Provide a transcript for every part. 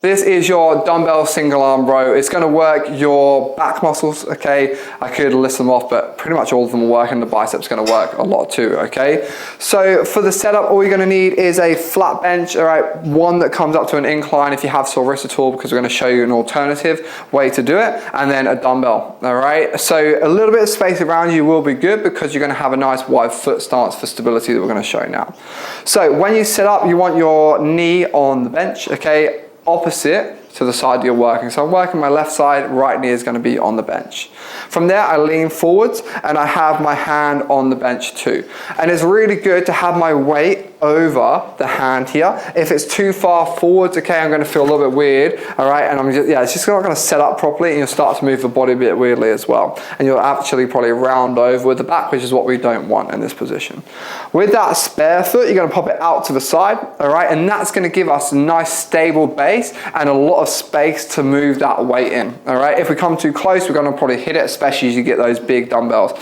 This is your dumbbell single arm row. It's going to work your back muscles, okay? I could list them off, but pretty much all of them will work, and the biceps going to work a lot too, okay? So for the setup, all you're going to need is a flat bench, all right? One that comes up to an incline if you have sore wrist at all, because we're going to show you an alternative way to do it, and then a dumbbell, all right? So a little bit of space around you will be good because you're going to have a nice wide foot stance for stability that we're going to show now. So when you set up, you want your knee on the bench, okay? Opposite to the side you're working. So I'm working my left side, right knee is going to be on the bench. From there, I lean forwards and I have my hand on the bench too. And it's really good to have my weight over the hand here. If it's too far forwards, okay, I'm going to feel a little bit weird, all right, and it's just not going to set up properly, and you'll start to move the body a bit weirdly as well. And you'll actually probably round over with the back, which is what we don't want in this position. With that spare foot, you're going to pop it out to the side, all right, and that's going to give us a nice stable base and a lot of space to move that weight in, all right. If we come too close, we're going to probably hit it, especially as you get those big dumbbells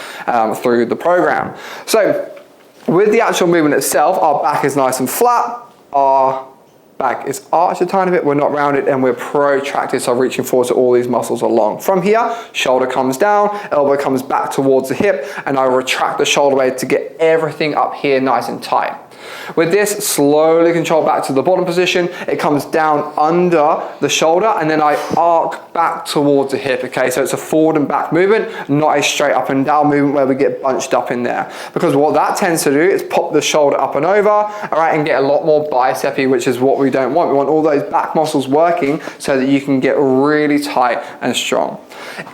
through the program. So with the actual movement itself, our back is nice and flat, our back is arched a tiny bit, we're not rounded, and we're protracted, so reaching forward to all these muscles along. From here, shoulder comes down, elbow comes back towards the hip, and I retract the shoulder blade to get everything up here nice and tight. With this, slowly control back to the bottom position. It comes down under the shoulder, and then I arc back towards the hip, okay? So it's a forward and back movement, not a straight up and down movement where we get bunched up in there. Because what that tends to do is pop the shoulder up and over, all right, and get a lot more bicep-y, which is what we don't want. We want all those back muscles working so that you can get really tight and strong.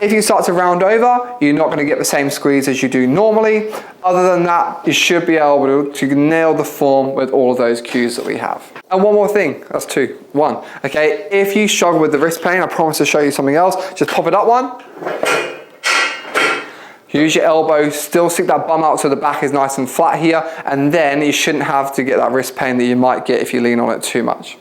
If you start to round over, you're not going to get the same squeeze as you do normally. Other than that, you should be able to nail the form with all of those cues that we have. And one more thing, that's two. One, okay, if you struggle with the wrist pain, I promise to show you something else. Just pop it up one. Use your elbow, still stick that bum out so the back is nice and flat here, and then you shouldn't have to get that wrist pain that you might get if you lean on it too much.